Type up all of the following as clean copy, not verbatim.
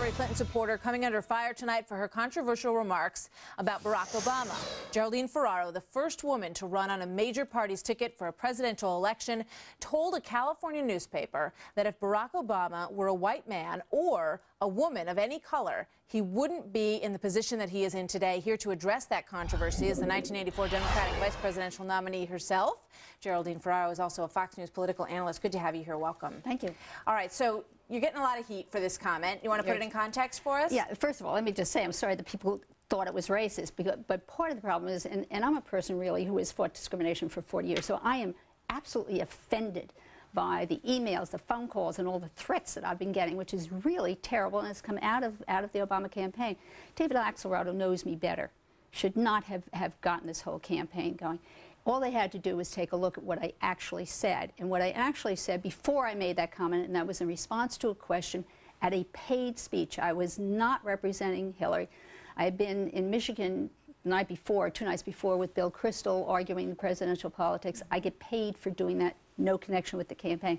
Hillary Clinton supporter coming under fire tonight for her controversial remarks about Barack Obama. Geraldine Ferraro, the first woman to run on a major party's ticket for a presidential election, told a California newspaper that if Barack Obama were a white man or a woman of any color, he wouldn't be in the position that he is in today. Here to address that controversy is the 1984 Democratic vice presidential nominee herself. Geraldine Ferraro is also a Fox News political analyst. Good to have you here. Welcome. Thank you. All right, so you're getting a lot of heat for this comment. You want to put it in context for us? Yeah, first of all, let me just say I'm sorry that people thought it was racist, but part of the problem is, and I'm a person really who has fought discrimination for 40 years, so I am absolutely offended by the emails, the phone calls, and all the threats that I've been getting, which is really terrible, and it's come out of the Obama campaign. David Axelrod, who knows me better, should not have gotten this whole campaign going. All they had to do was take a look at what I actually said. And what I actually said before I made that comment, and that was in response to a question at a paid speech. I was not representing Hillary. I had been in Michigan the night before, 2 nights before, with Bill Kristol arguing presidential politics. I get paid for doing that, no connection with the campaign.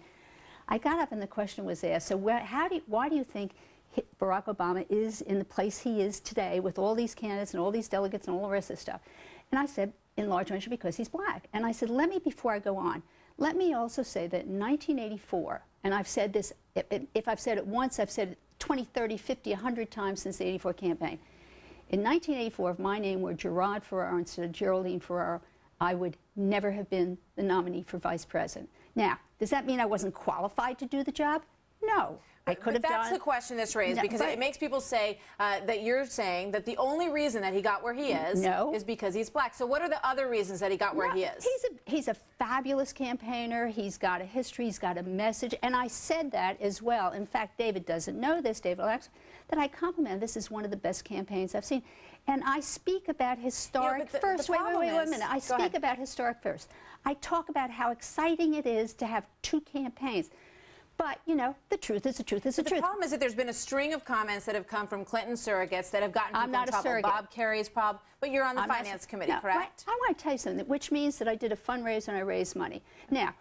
I got up and the question was asked, so why do you think Barack Obama is in the place he is today with all these candidates and all these delegates and all the rest of this stuff? And I said, in large measure because he's black. And I said, before I go on, let me also say that in 1984, and I've said this, if I've said it once, I've said it 20, 30, 50, 100 times since the '84 campaign. In 1984, if my name were Gerard Ferraro instead of Geraldine Ferraro, I would never have been the nominee for vice president. Now, does that mean I wasn't qualified to do the job? No. I could have done. That's the question that's raised, because it makes people say that you're saying that the only reason that he got where he is is because he's black. So what are the other reasons that he got where he is? He's a fabulous campaigner. He's got a history. He's got a message. And I said that as well. In fact, David doesn't know this, David Alex, that I compliment. This is one of the best campaigns I've seen. And I speak about historic first. Wait a minute. I speak about historic first. I talk about how exciting it is to have 2 campaigns. But, you know, the truth is the truth is the truth. The problem is that there's been a string of comments that have come from Clinton surrogates that have gotten people in trouble. Surrogate. Bob Kerry's problem. But you're on the finance committee, correct? I want to tell you something, which means that I did a fundraiser and I raised money. Now,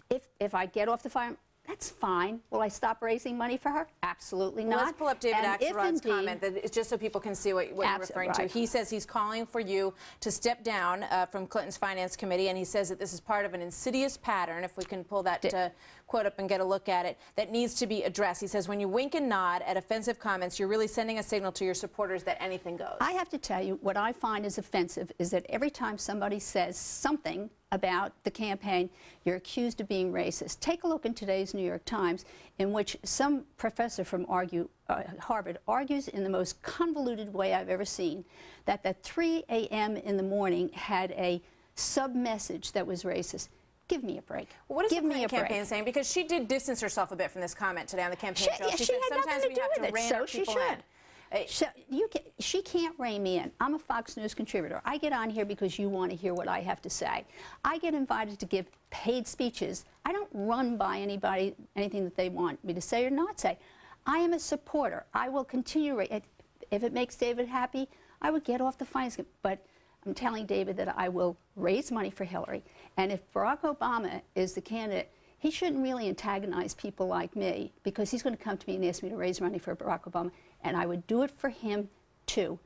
if I get off the fire, that's fine. Will I stop raising money for her? Absolutely not. Let's pull up David Axelrod's comment, just so people can see what you're referring to. He says he's calling for you to step down from Clinton's finance committee, and he says that this is part of an insidious pattern, if we can pull that quote up and get a look at it, that needs to be addressed. He says when you wink and nod at offensive comments, you're really sending a signal to your supporters that anything goes. I have to tell you, what I find is offensive is that every time somebody says something about the campaign, you're accused of being racist. Take a look in today's New York Times, in which some professor from Harvard argues in the most convoluted way I've ever seen that the 3 a.m. in the morning had a sub-message that was racist. Give me a break. Well, what is the Clinton campaign saying? Because she did distance herself a bit from this comment today on the campaign show. She said had sometimes nothing to do we have with to rein people in. She can't rein me in. I'm a Fox News contributor. I get on here because you want to hear what I have to say. I get invited to give paid speeches. I don't run by anybody anything that they want me to say or not say. I am a supporter. I will continue. If it makes David happy, I would get off the finance committee. But I'm telling David that I will raise money for Hillary. And if Barack Obama is the candidate, he shouldn't really antagonize people like me, because he's going to come to me and ask me to raise money for Barack Obama. And I would do it for him, too,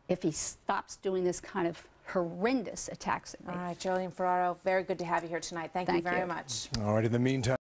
if he stops doing this kind of horrendous attacks at me. All right, Geraldine Ferraro, very good to have you here tonight. Thank you very much. All right, in the meantime.